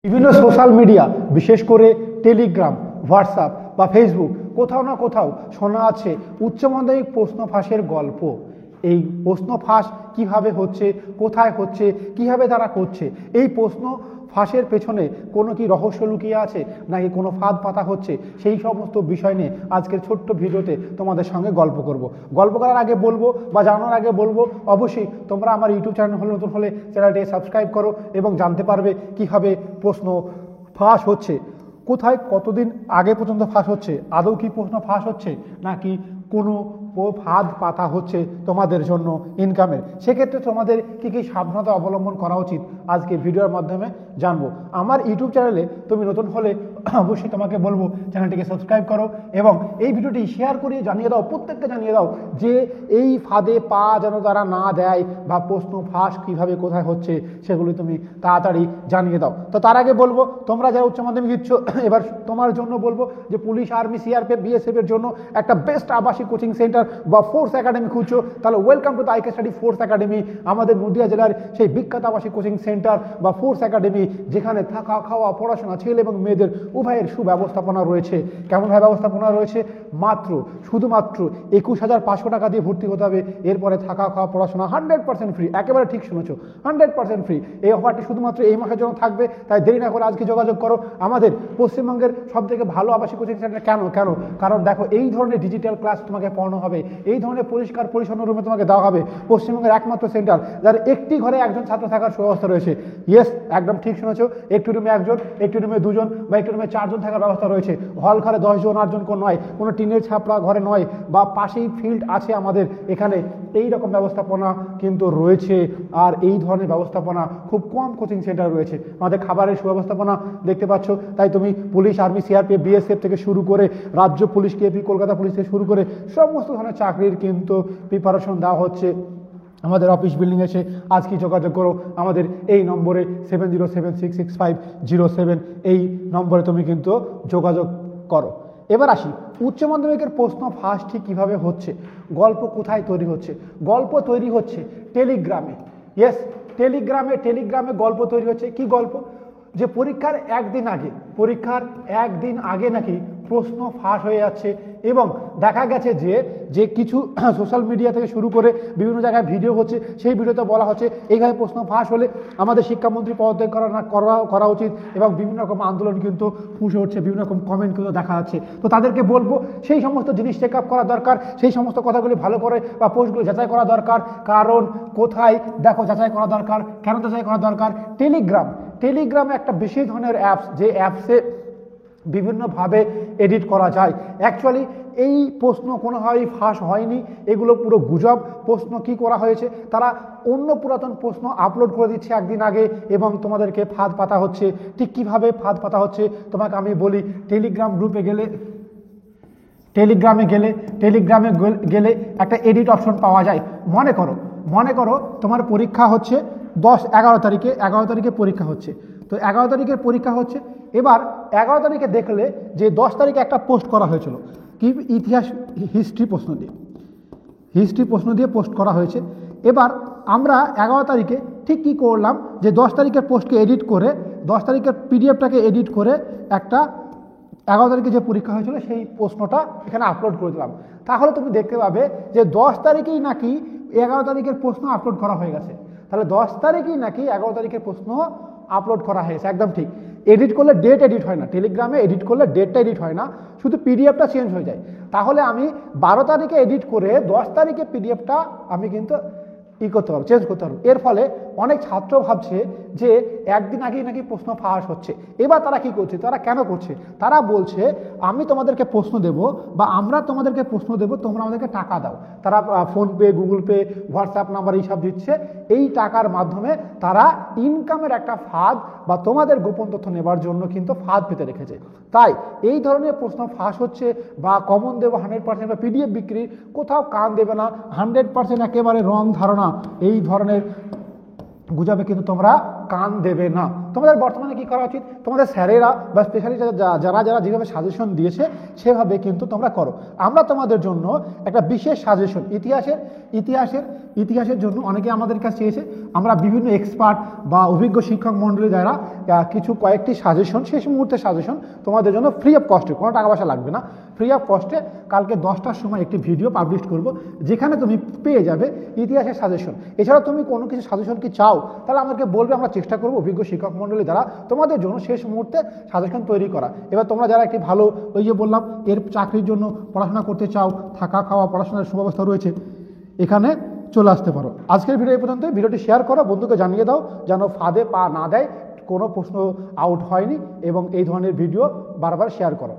বিভিন্ন social media বিশেষ করে টেলিগ্রাম, হোয়াটসঅ্যাপ বা ফেসবুক কোথাও না কোথাও শোনা আছে উচ্চ মাধ্যমিক প্রশ্ন ফাঁসের গল্প। এই প্রশ্ন ফাঁস কিভাবে হচ্ছে, কোথায় হচ্ছে, কিভাবে তারা করছে, এই প্রশ্ন ফাঁসের পেছনে কোনো কি রহস্য লুকিয়ে আছে নাকি কোনো ফাঁদ পাতা হচ্ছে, সেই সমস্ত বিষয় নিয়ে আজকের ছোট্ট ভিডিওতে তোমাদের সঙ্গে গল্প করব। গল্প করার আগে বলবো বা জানার আগে বলবো, অবশ্যই তোমরা আমার ইউটিউব চ্যানেল হলে নতুন হলে চ্যানেলটি সাবস্ক্রাইব করো এবং জানতে পারবে কিভাবে প্রশ্ন ফাঁস হচ্ছে, কোথায় কতদিন আগে পর্যন্ত ফাঁস হচ্ছে, আদৌ কি প্রশ্ন ফাঁস হচ্ছে নাকি কোনো ফাঁদ পাতা হচ্ছে তোমাদের জন্য ইনকামের। সেক্ষেত্রে তোমাদের কী কী সাবধানতা অবলম্বন করা উচিত আজকে ভিডিওর মাধ্যমে জানবো। আমার ইউটিউব চ্যানেলে তুমি নতুন হলে অবশ্যই তোমাকে বলবো চ্যানেলটিকে সাবস্ক্রাইব করো এবং এই ভিডিওটি শেয়ার করে জানিয়ে দাও, প্রত্যেককে জানিয়ে দাও যে এই ফাঁদে পা যেন তারা না দেয় বা প্রশ্ন ফাঁস কীভাবে কোথায় হচ্ছে সেগুলি তুমি তাড়াতাড়ি জানিয়ে দাও। তো তার আগে বলবো, তোমরা যারা উচ্চ মাধ্যমিক দিচ্ছ, এবার তোমার জন্য বলবো যে পুলিশ, আর্মি, সিআরপিএফ, বিএসএফের জন্য একটা বেস্ট আবাসিক কোচিং সেন্টার বা ফোর্স একাডেমি খুঁজছো, তাহলে welcome to the IK study force academy. আমাদের নদিয়া জেলার সেই বিখ্যাত আবাসিক কোচিং সেন্টার বা ফোর্স একাডেমি, যেখানে থাকা, খাওয়া, পড়াশোনা, ছেলে এবং মেয়েদের উভয়ের সুব্যবস্থাপনা রয়েছে। কেমনভাবে ব্যবস্থাপনা রয়েছে? শুধুমাত্র 21,500 টাকা দিয়ে ভর্তি হতে হবে, এরপরে থাকা, খাওয়া, পড়াশোনা 100% ফ্রি। একেবারে ঠিক শুনেছো, 100% ফ্রি। এই অফারটি শুধুমাত্র এই মাসের জন্য থাকবে, তাই দেরি না করে আজকে যোগাযোগ করো। আমাদের পশ্চিমবঙ্গের সবথেকে ভালো আবাসিক কোচিং সেন্টার। কেন? কারণ দেখো, এই ধরনের ডিজিটাল ক্লাস তোমাকে পড়ানো হবে, এই ধরনের পরিষ্কার পরিচ্ছন্ন রুমে তোমাকে দেওয়া হবে। পশ্চিমবঙ্গের একমাত্র সেন্টার যার একটি ঘরে একজন ছাত্র থাকার সুব্যবস্থা রয়েছে। ইয়েস, একদম ঠিক শুনেছো, একটি রুমে একজন, একটি রুমে দুজন বা একটি রুমে 4 জন থাকার ব্যবস্থা রয়েছে। হল ঘরে 10 জন 8 জন নয়, কোনো টিনের ছাপড়া ঘরে নয়, বা পাশেই ফিল্ড আছে আমাদের এখানে। এই রকম ব্যবস্থাপনা কিন্তু রয়েছে, আর এই ধরনের ব্যবস্থাপনা খুব কম কোচিং সেন্টার রয়েছে। আমাদের খাবারের সুব্যবস্থাপনা দেখতে পাচ্ছ। তাই তুমি পুলিশ, আর্মি, সিআরপিএফ, বিএসএফ থেকে শুরু করে রাজ্য পুলিশ, কেপি, কলকাতা পুলিশ থেকে শুরু করে সমস্ত ধরনের চাকরির কিন্তু প্রিপারেশন দেওয়া হচ্ছে। আমাদের অফিস বিল্ডিং এসে আজকেই যোগাযোগ করো। আমাদের এই নম্বরে 70766507, এই নম্বরে তুমি কিন্তু যোগাযোগ করো। এবার আসি, উচ্চ মাধ্যমিকের প্রশ্ন ফাঁস ঠিক কীভাবে হচ্ছে, গল্প কোথায় তৈরি হচ্ছে। গল্প তৈরি হচ্ছে টেলিগ্রামে। ইয়েস, টেলিগ্রামে গল্প তৈরি হচ্ছে। কি গল্প? যে পরীক্ষার একদিন আগে নাকি প্রশ্ন ফাঁস হয়ে যাচ্ছে এবং দেখা গেছে যে কিছু সোশ্যাল মিডিয়া থেকে শুরু করে বিভিন্ন জায়গায় ভিডিও হচ্ছে, সেই ভিডিওতে বলা হচ্ছে এইভাবে প্রশ্ন ফাঁস হলে আমাদের শিক্ষামন্ত্রী পদত্যাগ করা উচিত এবং বিভিন্ন রকম আন্দোলন কিন্তু ফুঁসে উঠছে, বিভিন্ন রকম কমেন্ট কিন্তু দেখা যাচ্ছে। তো তাদেরকে বলবো সেই সমস্ত জিনিস চেক আপ করা দরকার, সেই সমস্ত কথাগুলি ভালো করে বা পোস্টগুলো যাচাই করা দরকার। কারণ কোথায় দেখো যাচাই করা দরকার, কেন যাচাই করা দরকার? টেলিগ্রামে একটা বিশেষ ধরনের অ্যাপস, যে অ্যাপসে বিভিন্নভাবে এডিট করা যায়। অ্যাকচুয়ালি এই প্রশ্ন কোনোভাবেই ফাঁস হয়নি, এগুলো পুরো গুজব। প্রশ্ন কি করা হয়েছে, তারা অন্য পুরাতন প্রশ্ন আপলোড করে দিচ্ছে একদিন আগে এবং তোমাদেরকে ফাঁদ পাতা হচ্ছে। ঠিক কীভাবে ফাঁদ পাতা হচ্ছে তোমাকে আমি বলি। টেলিগ্রামে গেলে একটা এডিট অপশন পাওয়া যায়। মনে করো তোমার পরীক্ষা হচ্ছে 11 তারিখে পরীক্ষা হচ্ছে। তো 11 তারিখের পরীক্ষা হচ্ছে। এবার 11 তারিখে দেখলে যে 10 তারিখে একটা পোস্ট করা হয়েছিল, কি ইতিহাস হিস্ট্রি প্রশ্ন দিয়ে পোস্ট করা হয়েছে। এবার আমরা 11 তারিখে ঠিক কী করলাম, যে 10 তারিখের পোস্টকে এডিট করে, 10 তারিখের পিডিএফটাকে এডিট করে একটা 11 তারিখে যে পরীক্ষা হয়েছিল সেই প্রশ্নটা এখানে আপলোড করে দিলাম। তাহলে তুমি দেখতে পাবে যে 10 তারিখেই নাকি 11 তারিখের প্রশ্ন আপলোড করা হয়ে গেছে। তাহলে 10 তারিখেই নাকি 11 তারিখের প্রশ্ন আপলোড করা হয়েছে। একদম ঠিক। এডিট করলে ডেট এডিট হয় না, টেলিগ্রামে এডিট করলে ডেটটা এডিট হয় না, শুধু পিডিএফটা চেঞ্জ হয়ে যায়। তাহলে আমি 12 তারিখে এডিট করে 10 তারিখে পিডিএফটা আমি কিন্তু চেঞ্জ করতে পারবো। এর ফলে অনেক ছাত্র ভাবছে যে একদিন আগেই নাকি প্রশ্ন ফাঁস হচ্ছে। এবার তারা কি করছে, তারা কেন করছে? তারা বলছে আমি তোমাদেরকে প্রশ্ন দেব বা আমরা তোমাদেরকে প্রশ্ন দেব, তোমরা আমাদেরকে টাকা দাও। তারা PhonePe, Google pay, WhatsApp number এইসব দিচ্ছে। এই টাকার মাধ্যমে তারা ইনকামের একটা ফাঁদ বা তোমাদের গোপন তথ্য নেবার জন্য কিন্তু ফাঁদ পেতে রেখেছে। তাই এই ধরনের প্রশ্ন ফাঁস হচ্ছে বা কমন দেবো 100% বা পিডিএফ বিক্রি, কোথাও কান দেবে না। 100% একেবারে রং ধারণা। এই ধরনের গুজবে কিন্তু তোমরা কান দেবে না। তোমাদের বর্তমানে কি করা উচিত, তোমাদের স্যারেরা বা স্পেশালি যারা যারা যেভাবে সাজেশন দিয়েছে সেভাবে কিন্তু তোমরা করো। আমরা তোমাদের জন্য একটা বিশেষ সাজেশন ইতিহাসের জন্য অনেকে আমাদের কাছে চেয়েছে, আমরা বিভিন্ন এক্সপার্ট বা অভিজ্ঞ শিক্ষক মণ্ডলী দ্বারা কয়েকটি সাজেশন, শেষ মুহূর্তের সাজেশন তোমাদের জন্য ফ্রি অফ কস্টে, কোনো টাকা পয়সা লাগবে না, ফ্রি অফ কস্টে কালকে 10টার সময় একটি ভিডিও পাবলিশ করব, যেখানে তুমি পেয়ে যাবে ইতিহাসের সাজেশন। এছাড়া তুমি কোনো কিছু সাজেশন কি চাও তাহলে আমাকে বলবে, আমরা চেষ্টা করব অভিজ্ঞ শিক্ষক মণ্ডলী দ্বারা তোমাদের জন্য শেষ মুহূর্তে সাজেশন তৈরি করা। এবার তোমরা যারা একটি ভালো, ওই যে বললাম এর চাকরির জন্য পড়াশোনা করতে চাও, থাকা খাওয়া পড়াশোনার সুব্যবস্থা রয়েছে, এখানে চলে আসতে পারো। আজকের ভিডিও এই পর্যন্ত। ভিডিওটি শেয়ার করো, বন্ধুকে জানিয়ে দাও যেন ফাঁদে পা না দেয়, কোনো প্রশ্ন আউট হয়নি, এবং এই ধরনের ভিডিও বারবার শেয়ার করো।